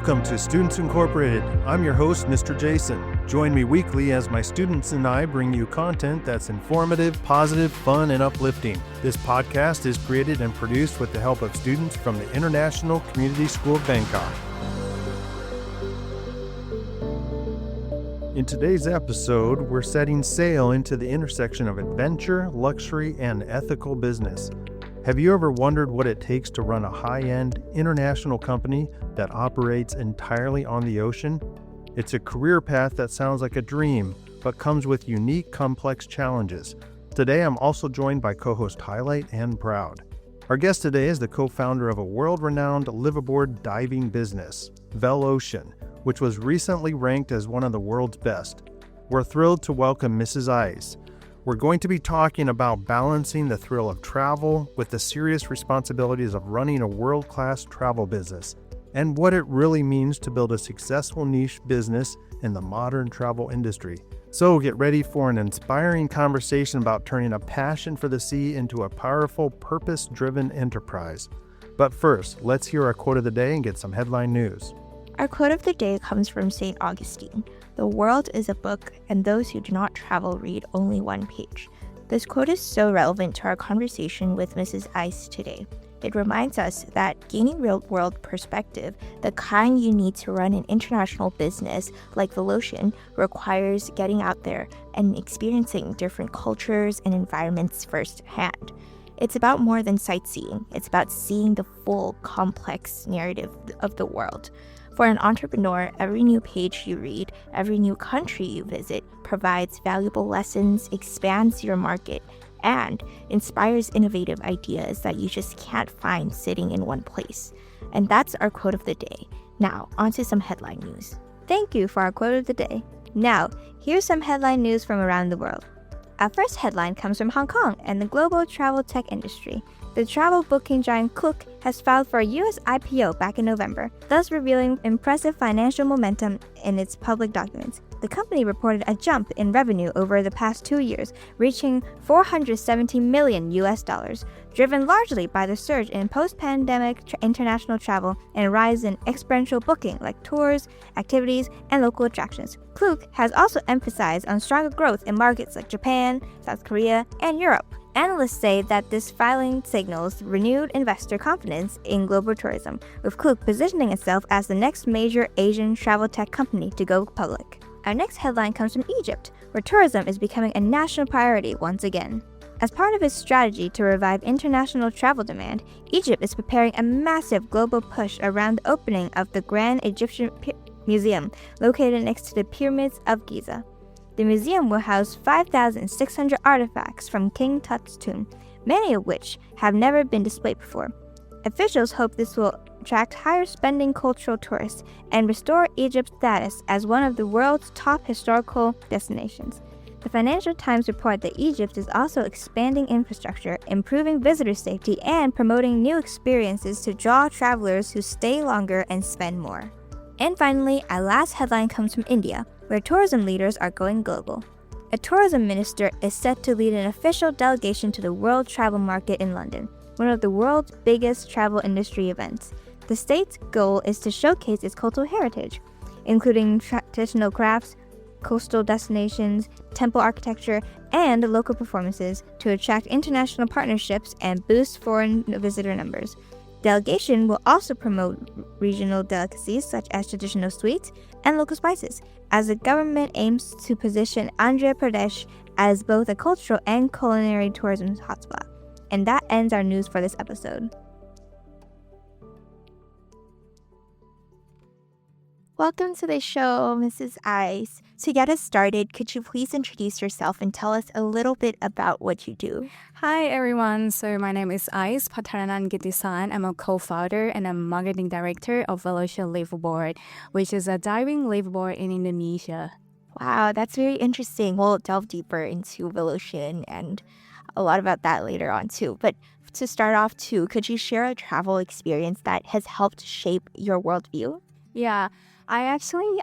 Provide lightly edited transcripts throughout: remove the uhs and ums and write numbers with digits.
Welcome to Students Incorporated. I'm your host, Mr. Jason. Join me weekly as my students and I bring you content that's informative, positive, fun, and uplifting. This podcast is created and produced with the help of students from the International Community School of Bangkok. In today's episode, we're setting sail into the intersection of adventure, luxury, and ethical business. Have you ever wondered what it takes to run a high-end international company that operates entirely on the ocean? It's a career path that sounds like a dream, but comes with unique, complex challenges. Today, I'm also joined by co-host Highlight and Proud. Our guest today is the co-founder of a world-renowned liveaboard diving business, Velocean, which was recently ranked as one of the world's best. We're thrilled to welcome Mrs. Ice. We're going to be talking about balancing the thrill of travel with the serious responsibilities of running a world-class travel business and what it really means to build a successful niche business in the modern travel industry. So get ready for an inspiring conversation about turning a passion for the sea into a powerful, purpose-driven enterprise. But first, let's hear our quote of the day and get some headline news. Our quote of the day comes from St. Augustine. The world is a book, and those who do not travel read only one page. This quote is so relevant to our conversation with Mrs. Ice today. It reminds us that gaining real-world perspective, the kind you need to run an international business like Velocean, requires getting out there and experiencing different cultures and environments firsthand. It's about more than sightseeing. It's about seeing the full, complex narrative of the world. For an entrepreneur, every new page you read, every new country you visit provides valuable lessons, expands your market, and inspires innovative ideas that you just can't find sitting in one place. And that's our quote of the day. Now, onto some headline news. Thank you for our quote of the day. Now, here's some headline news from around the world. Our first headline comes from Hong Kong and the global travel tech industry. The travel booking giant Klook has filed for a U.S. IPO back in November, thus revealing impressive financial momentum in its public documents. The company reported a jump in revenue over the past 2 years, reaching $470 million, driven largely by the surge in post-pandemic international travel and a rise in experiential booking like tours, activities, and local attractions. Klook has also emphasized on stronger growth in markets like Japan, South Korea, and Europe. Analysts say that this filing signals renewed investor confidence in global tourism, with Klook positioning itself as the next major Asian travel tech company to go public. Our next headline comes from Egypt, where tourism is becoming a national priority once again. As part of its strategy to revive international travel demand, Egypt is preparing a massive global push around the opening of the Grand Egyptian Museum, located next to the Pyramids of Giza. The museum will house 5,600 artifacts from King Tut's tomb, many of which have never been displayed before. Officials hope this will attract higher-spending cultural tourists and restore Egypt's status as one of the world's top historical destinations. The Financial Times report that Egypt is also expanding infrastructure, improving visitor safety, and promoting new experiences to draw travelers who stay longer and spend more. And finally, our last headline comes from India, where tourism leaders are going global. A tourism minister is set to lead an official delegation to the World Travel Market in London, one of the world's biggest travel industry events. The state's goal is to showcase its cultural heritage, including traditional crafts, coastal destinations, temple architecture, and local performances to attract international partnerships and boost foreign visitor numbers. Delegation will also promote regional delicacies such as traditional sweets and local spices, as the government aims to position Andhra Pradesh as both a cultural and culinary tourism hotspot. And that ends our news for this episode. Welcome to the show, Mrs. Ice. To get us started, could you please introduce yourself and tell us a little bit about what you do? Hi everyone, so my name is Ice Pataranan Gitisan. I'm a co-founder and a marketing director of Velocean Liveaboard, which is a diving liveaboard in Indonesia. Wow, that's very interesting. We'll delve deeper into Velocean and a lot about that later on too. But to start off too, could you share a travel experience that has helped shape your worldview? Yeah, I actually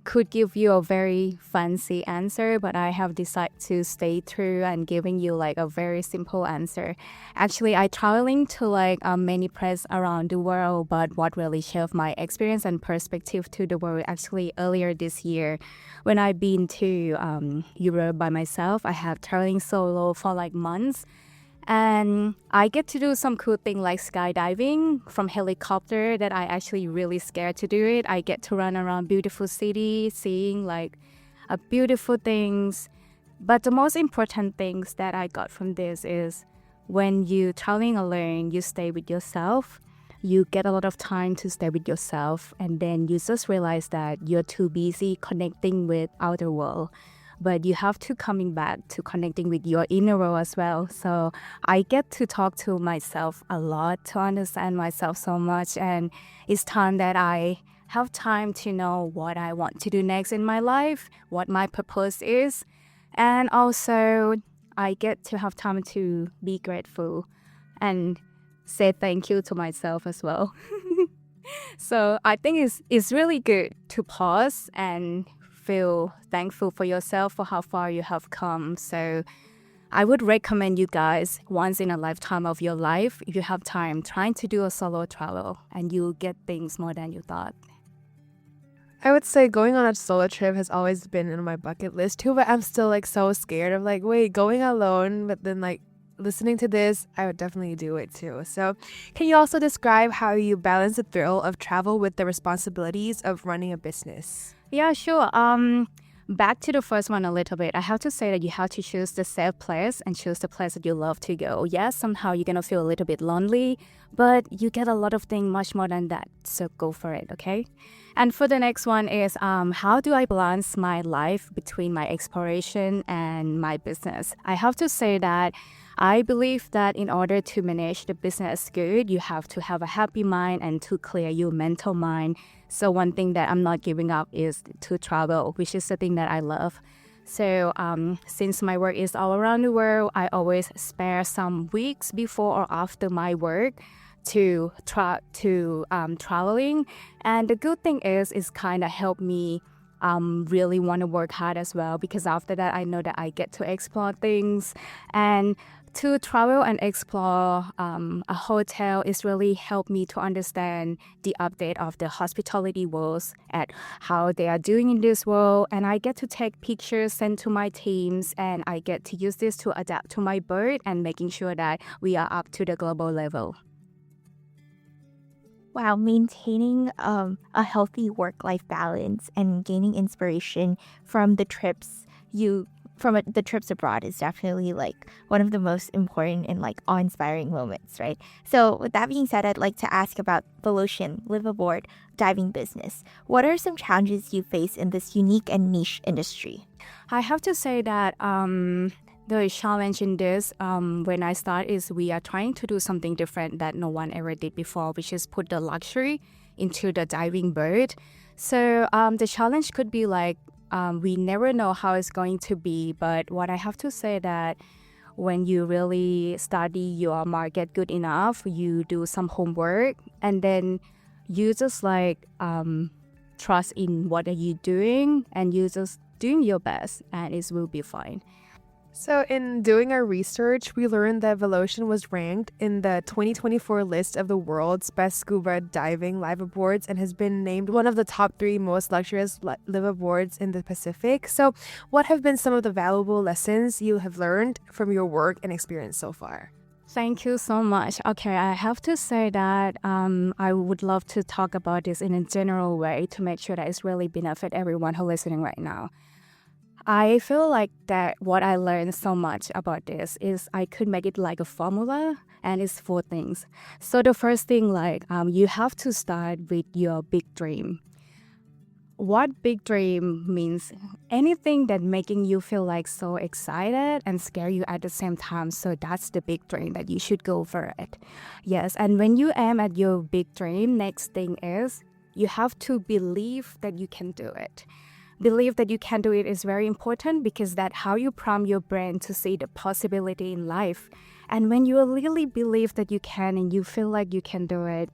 could give you a very fancy answer, but I have decided to stay true and giving you like a very simple answer. Actually, I traveling to like many places around the world, but what really shaped my experience and perspective to the world actually earlier this year when I've been to Europe by myself. I have traveling solo for like months. And I get to do some cool thing like skydiving from helicopter that I actually really scared to do it. I get to run around beautiful city, seeing like beautiful things. But the most important things that I got from this is when you traveling alone, you stay with yourself. You get a lot of time to stay with yourself, and then you just realize that you're too busy connecting with outer world. But you have to coming back to connecting with your inner world as well. So I get to talk to myself a lot, to understand myself so much. And it's time that I have time to know what I want to do next in my life, what my purpose is. And also I get to have time to be grateful and say thank you to myself as well. So I think it's really good to pause and feel thankful for yourself for how far you have come. So I would recommend you guys once in a lifetime of your life, if you have time, trying to do a solo travel and you'll get things more than you thought. I would say going on a solo trip has always been in my bucket list too, but I'm still like so scared of like, wait, going alone, but then like listening to this, I would definitely do it too. So can you also describe how you balance the thrill of travel with the responsibilities of running a business? Yeah, sure. Back to the first one a little bit. I have to say that you have to choose the safe place and choose the place that you love to go. Yes, somehow you're going to feel a little bit lonely, but you get a lot of things much more than that. So go for it, okay? And for the next one is how do I balance my life between my exploration and my business? I have to say that I believe that in order to manage the business good, you have to have a happy mind and to clear your mental mind. So one thing that I'm not giving up is to travel, which is the thing that I love. So since my work is all around the world, I always spare some weeks before or after my work to traveling. And the good thing is it's kind of helped me really want to work hard as well, because after that I know that I get to explore things. And to travel and explore a hotel is really helped me to understand the update of the hospitality worlds at how they are doing in this world. And I get to take pictures, send to my teams, and I get to use this to adapt to my bird and making sure that we are up to the global level. Wow, maintaining a healthy work-life balance and gaining inspiration from the trips the trips abroad is definitely like one of the most important and like awe-inspiring moments, right? So with that being said, I'd like to ask about Velocean, Liveaboard diving business. What are some challenges you face in this unique and niche industry? I have to say that the challenge in this when I start is we are trying to do something different that no one ever did before, which is put the luxury into the diving bird. So the challenge could be like we never know how it's going to be, but what I have to say that when you really study your market good enough, you do some homework, and then you just like trust in what are you doing, and you just doing your best, and it will be fine. So in doing our research, we learned that Velocean was ranked in the 2024 list of the world's best scuba diving liveaboards and has been named one of the top 3 most luxurious liveaboards in the Pacific. So what have been some of the valuable lessons you have learned from your work and experience so far? Thank you so much. Okay, I have to say that I would love to talk about this in a general way to make sure that it's really benefit everyone who's listening right now. I feel like that what I learned so much about this is I could make it like a formula, and it's 4 things. So the first thing, like you have to start with your big dream. What big dream means anything that making you feel like so excited and scare you at the same time. So that's the big dream that you should go for it. Yes, and when you aim at your big dream, next thing is you have to believe that you can do it. Believe that you can do it is very important, because that's how you prompt your brain to see the possibility in life. And when you really believe that you can and you feel like you can do it,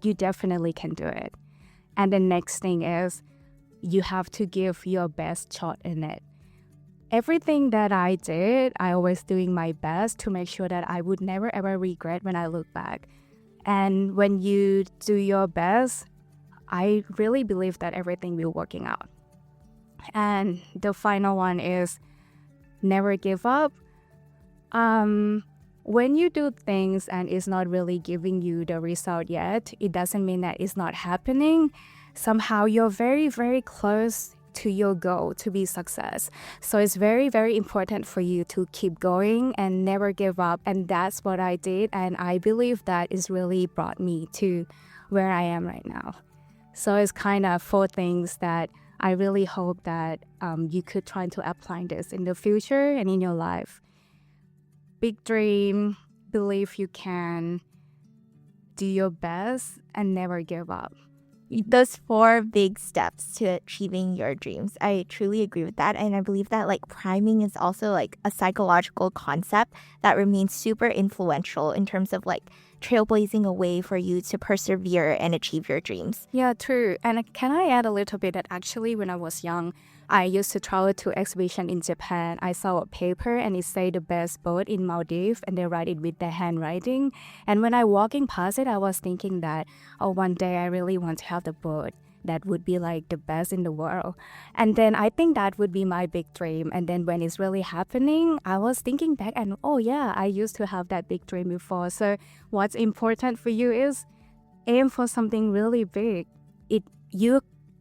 you definitely can do it. And the next thing is you have to give your best shot in it. Everything that I did, I always doing my best to make sure that I would never ever regret when I look back. And when you do your best, I really believe that everything will working out. And the final one is never give up. When you do things and it's not really giving you the result yet, it doesn't mean that it's not happening. Somehow you're very, very close to your goal to be success. So it's very, very important for you to keep going and never give up. And that's what I did. And I believe that is really brought me to where I am right now. So it's kind of 4 things that I really hope that you could try to apply this in the future and in your life. Big dream, believe you can, do your best, and never give up. Those 4 big steps to achieving your dreams. I truly agree with that. And I believe that like priming is also like a psychological concept that remains super influential in terms of like trailblazing a way for you to persevere and achieve your dreams. Yeah, true. And can I add a little bit that actually when I was young, I used to travel to exhibition in Japan. I saw a paper and it said the best boat in Maldives and they write it with their handwriting. And when I walking past it, I was thinking that, oh, one day I really want to have the boat that would be like the best in the world. And then I think that would be my big dream. And then when it's really happening, I was thinking back and, oh yeah, I used to have that big dream before. So what's important for you is aim for something really big.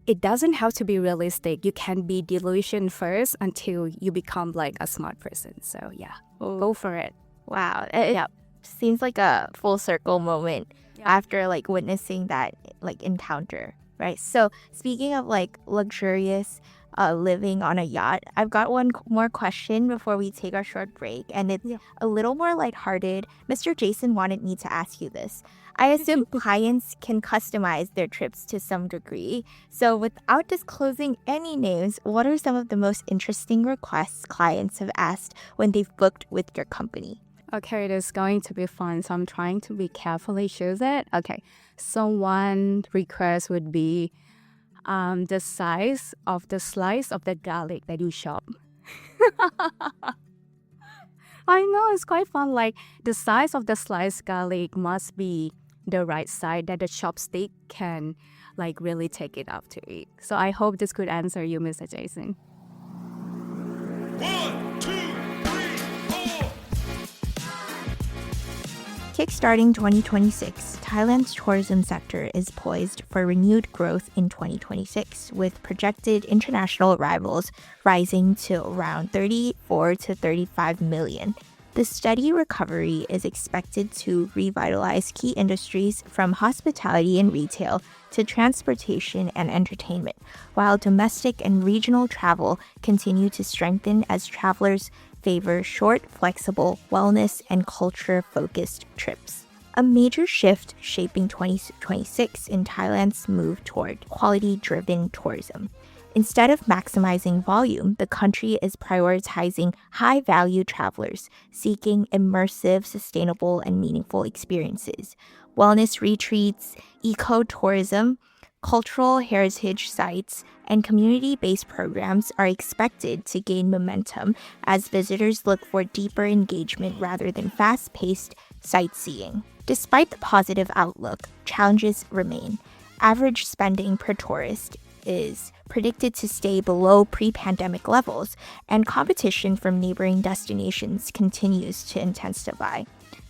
It doesn't have to be realistic. You can be delusion first until you become like a smart person. So yeah, go for it. Wow. It seems like a full circle moment after like witnessing that like encounter, right? So speaking of like luxurious living on a yacht, I've got one more question before we take our short break, and it's a little more lighthearted. Mr. Jason wanted me to ask you this. I assume clients can customize their trips to some degree. So without disclosing any names, what are some of the most interesting requests clients have asked when they've booked with your company? Okay, it is going to be fun. So I'm trying to be carefully choose it. Okay, so one request would be the size of the slice of the garlic that you chop. I know, it's quite fun. Like the size of the sliced garlic must be the right size that the chopstick can like really take it up to eat. So I hope this could answer you, Mr. Jason. 1, 2, 3, 4. Kickstarting 2026, Thailand's tourism sector is poised for renewed growth in 2026, with projected international arrivals rising to around 34 to 35 million. The steady recovery is expected to revitalize key industries from hospitality and retail to transportation and entertainment, while domestic and regional travel continue to strengthen as travelers favor short, flexible, wellness, and culture-focused trips. A major shift shaping 2026 in Thailand's move toward quality-driven tourism. Instead of maximizing volume, the country is prioritizing high-value travelers seeking immersive, sustainable, and meaningful experiences. Wellness retreats, eco-tourism, cultural heritage sites, and community-based programs are expected to gain momentum as visitors look for deeper engagement rather than fast-paced sightseeing. Despite the positive outlook, challenges remain. Average spending per tourist is predicted to stay below pre-pandemic levels, and competition from neighboring destinations continues to intensify.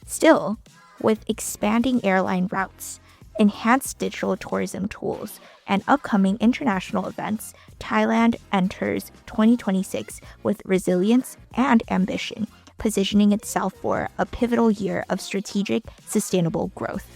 Still, with expanding airline routes, enhanced digital tourism tools, and upcoming international events, Thailand enters 2026 with resilience and ambition, positioning itself for a pivotal year of strategic, sustainable growth.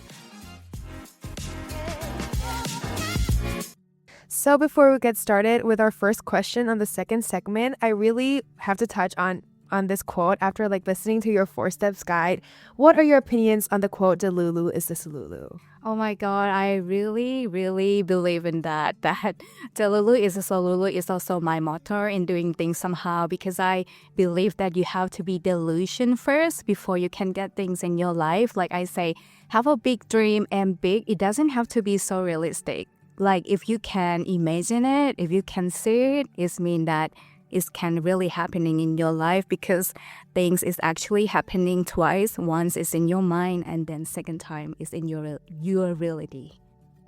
So before we get started with our first question on the second segment, I really have to touch on this quote after like listening to your 4 steps guide. What are your opinions on the quote, "The Lulu is the Solulu"? Oh my God, I really, really believe in that the Lulu is a Solulu is also my motto in doing things somehow, because I believe that you have to be delusion first before you can get things in your life. Like I say, have a big dream and big. It doesn't have to be so realistic. like if you can imagine it, if you can see it, it means that it can really happening in your life, because things is actually happening twice. Once is in your mind, and then second time is in your reality.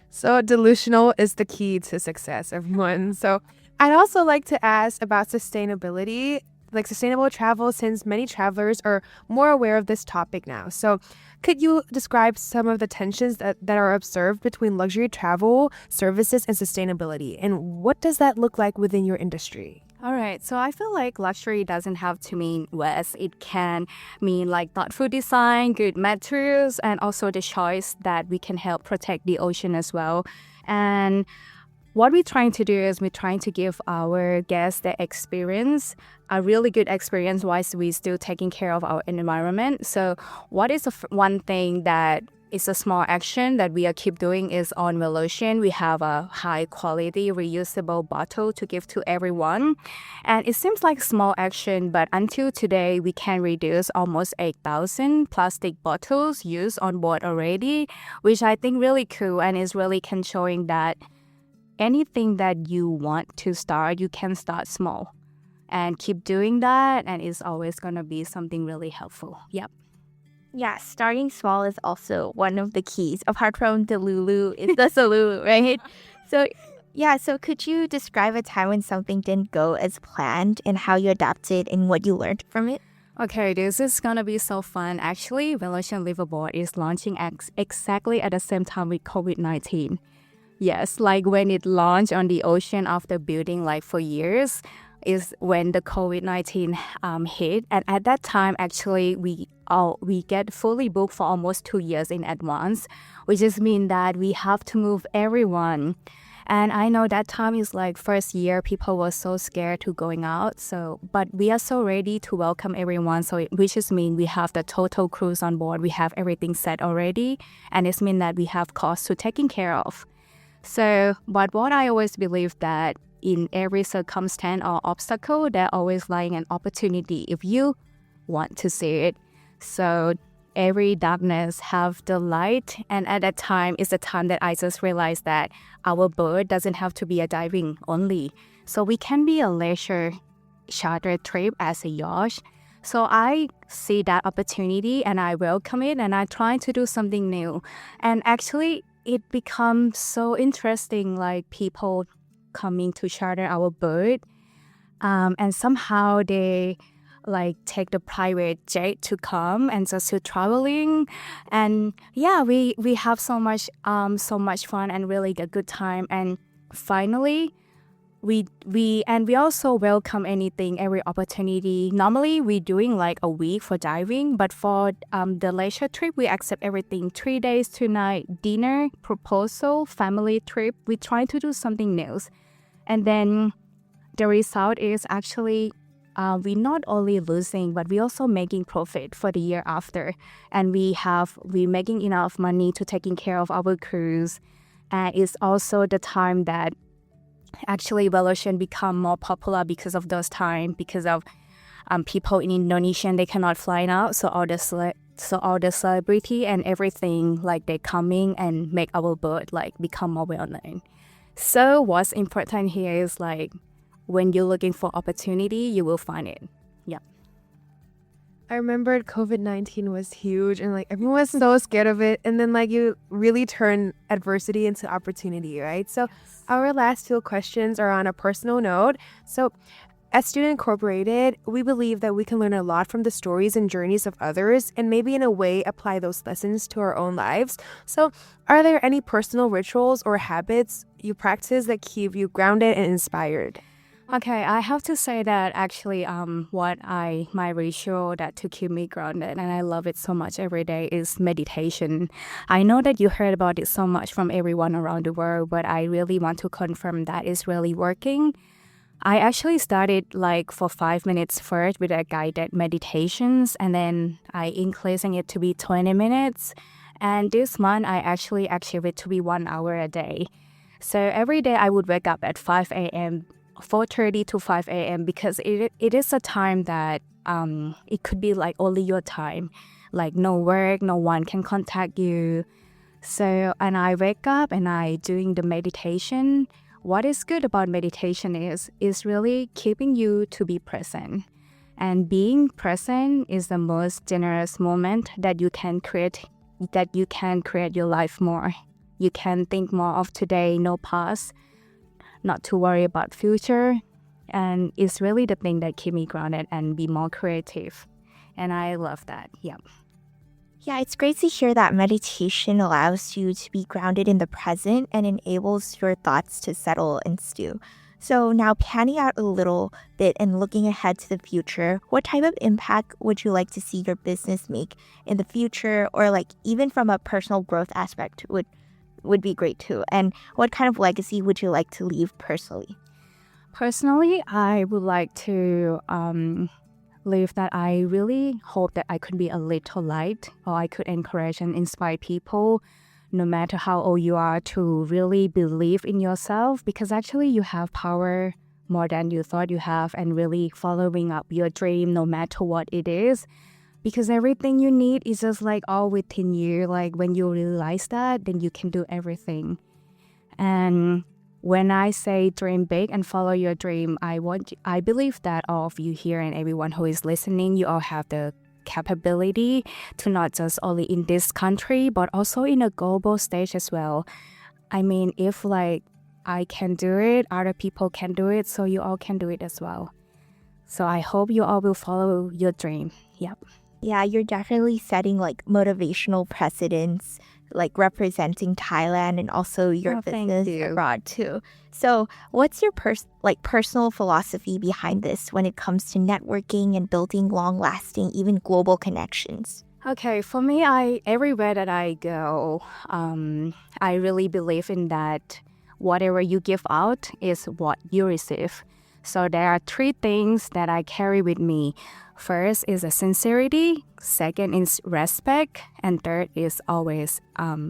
So delusional is the key to success, everyone. So I'd also like to ask about sustainability, like sustainable travel, since many travelers are more aware of this topic now. So could you describe some of the tensions that are observed between luxury travel, services, and sustainability? And what does that look like within your industry? All right, so I feel like luxury doesn't have to mean West. It can mean like thoughtful design, good materials, and also the choice that we can help protect the ocean as well. And what we're trying to do is we're trying to give our guests the experience, a really good experience, whilst we're still taking care of our environment. So what is one thing that is a small action that we are keep doing is on Velocean. We have a high quality reusable bottle to give to everyone. And it seems like small action, but until today, we can reduce almost 8,000 plastic bottles used on board already, which I think really cool, and is really can showing that anything that you want to start, you can start small and keep doing that, and it's always going to be something really helpful. Yep. Yeah, starting small is also one of the keys. Apart from the Lulu, is the Salulu, right? So could you describe a time when something didn't go as planned and how you adapted and what you learned from it? Okay, this is gonna be so fun. Actually, Velocean Liveaboard is launching exactly at the same time with COVID-19. Yes, like when it launched on the ocean after building like for years, is when the COVID-19 hit. And at that time, actually, we get fully booked for almost 2 years in advance, which just means that we have to move everyone. And I know that time is like first year, people were so scared to going out. But we are so ready to welcome everyone. Which just means we have the total cruise on board. We have everything set already. And it means that we have costs to taking care of. But what I always believe that in every circumstance or obstacle, there always lying an opportunity if you want to see it. So every darkness have the light. And at that time is the time that I just realized that our boat doesn't have to be a diving only. So we can be a leisure charter trip as a yacht. So I see that opportunity and I welcome it, and I try to do something new. And actually it becomes so interesting, like people coming to charter our boat, and somehow they like take the private jet to come and just to traveling, and yeah, we have so much fun and really a good time. And finally we also welcome every opportunity. Normally we're doing like a week for diving, but for the leisure trip we accept everything, 3 days 2 nights, dinner, proposal, family trip. We try to do something new. And then the result is actually we're not only losing, but we're also making profit for the year after. And we're making enough money to taking care of our cruise. And it's also the time that actually Velocean become more popular because of those time, because of people in Indonesia, they cannot fly now. So all the celebrity and everything, like they coming and make our boat like become more well known. So what's important here is like when you're looking for opportunity, you will find it. Yeah. I remembered COVID-19 was huge and like everyone was so scared of it. And then like you really turn adversity into opportunity, right? So our last 2 questions are on a personal note. So at Student Incorporated, we believe that we can learn a lot from the stories and journeys of others and maybe in a way apply those lessons to our own lives. So are there any personal rituals or habits you practice that keep you grounded and inspired? Okay, I have to say that actually my ritual that to keep me grounded, and I love it so much every day, is meditation. I know that you heard about it so much from everyone around the world, but I really want to confirm that it's really working. I actually started like for 5 minutes first with a guided meditations, and then I increasing it to be 20 minutes. And this month I actually achieved it to be 1 hour a day. So every day I would wake up at 5 a.m., 4:30 to 5 a.m. because it is a time that it could be like only your time, like no work, no one can contact you. So, and I wake up and I doing the meditation. What is good about meditation is really keeping you to be present. And being present is the most generous moment that you can create your life more. You can think more of today, no past, not to worry about future. And it's really the thing that keep me grounded and be more creative. And I love that. Yeah. Yeah, it's great to hear that meditation allows you to be grounded in the present and enables your thoughts to settle and stew. So now panning out a little bit and looking ahead to the future, what type of impact would you like to see your business make in the future, or like even from a personal growth aspect would be great too. And what kind of legacy would you like to leave personally? Personally, I would like to leave that I really hope that I could be a little light, or I could encourage and inspire people, no matter how old you are, to really believe in yourself, because actually you have power more than you thought you have, and really following up your dream no matter what it is, because everything you need is just like all within you. Like when you realize that, then you can do everything. And when I say dream big and follow your dream, I believe that all of you here and everyone who is listening, you all have the capability to not just only in this country, but also in a global stage as well. I mean, if like I can do it, other people can do it, so you all can do it as well. So I hope you all will follow your dream. Yep. Yeah, you're definitely setting like motivational precedents, like representing Thailand and also your business abroad too. So what's your personal philosophy behind this when it comes to networking and building long-lasting, even global connections? Okay, for me, everywhere that I go, I really believe in that whatever you give out is what you receive. So there are 3 things that I carry with me. First is a sincerity, second is respect, and third is always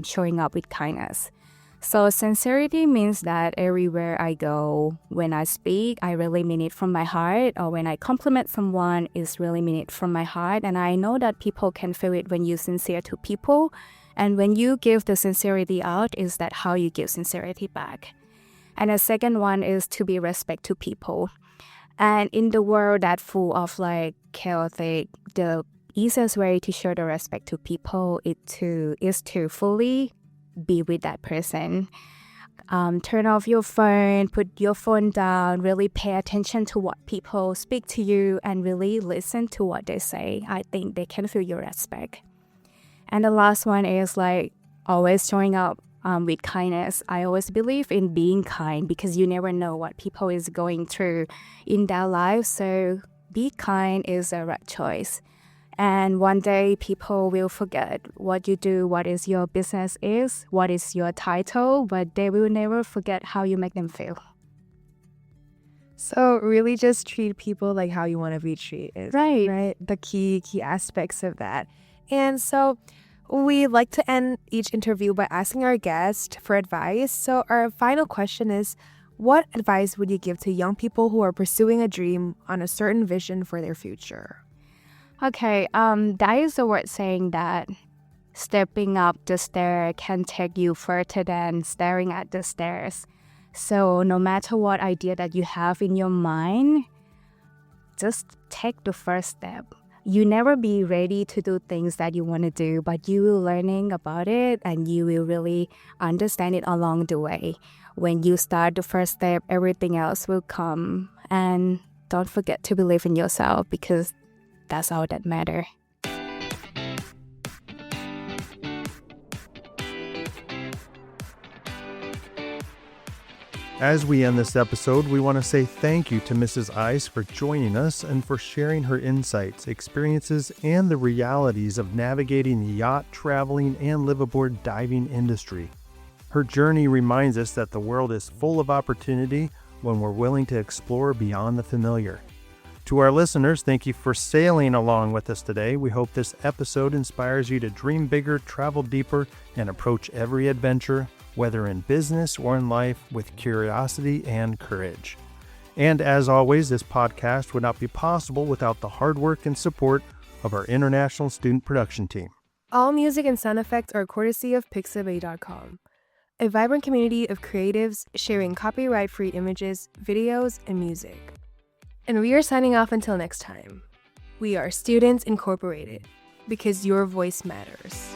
showing up with kindness. So sincerity means that everywhere I go, when I speak, I really mean it from my heart, or when I compliment someone, it's really mean it from my heart. And I know that people can feel it when you're sincere to people. And when you give the sincerity out, is that how you give sincerity back. And the second one is to be respect to people. And in the world that's full of like chaotic, the easiest way to show the respect to people is to fully be with that person. Turn off your phone, put your phone down, really pay attention to what people speak to you and really listen to what they say. I think they can feel your respect. And the last one is like always showing up with kindness. I always believe in being kind because you never know what people is going through in their lives. So be kind is a right choice. And one day people will forget what you do, what is your business is, what is your title, but they will never forget how you make them feel. So really just treat people like how you want to be treated. Right. The key aspects of that. And so we like to end each interview by asking our guest for advice. So our final question is, what advice would you give to young people who are pursuing a dream on a certain vision for their future? Okay, that is a word saying that stepping up the stair can take you further than staring at the stairs. So no matter what idea that you have in your mind, just take the first step. You never be ready to do things that you want to do, but you will learning about it and you will really understand it along the way. When you start the first step, everything else will come. And don't forget to believe in yourself because that's all that matters. As we end this episode, we want to say thank you to Mrs. Ice for joining us and for sharing her insights, experiences, and the realities of navigating the yacht, traveling, and liveaboard diving industry. Her journey reminds us that the world is full of opportunity when we're willing to explore beyond the familiar. To our listeners, thank you for sailing along with us today. We hope this episode inspires you to dream bigger, travel deeper, and approach every adventure, whether in business or in life, with curiosity and courage. And as always, this podcast would not be possible without the hard work and support of our international student production team. All music and sound effects are courtesy of Pixabay.com, a vibrant community of creatives sharing copyright-free images, videos, and music. And we are signing off until next time. We are Students Incorporated, because your voice matters.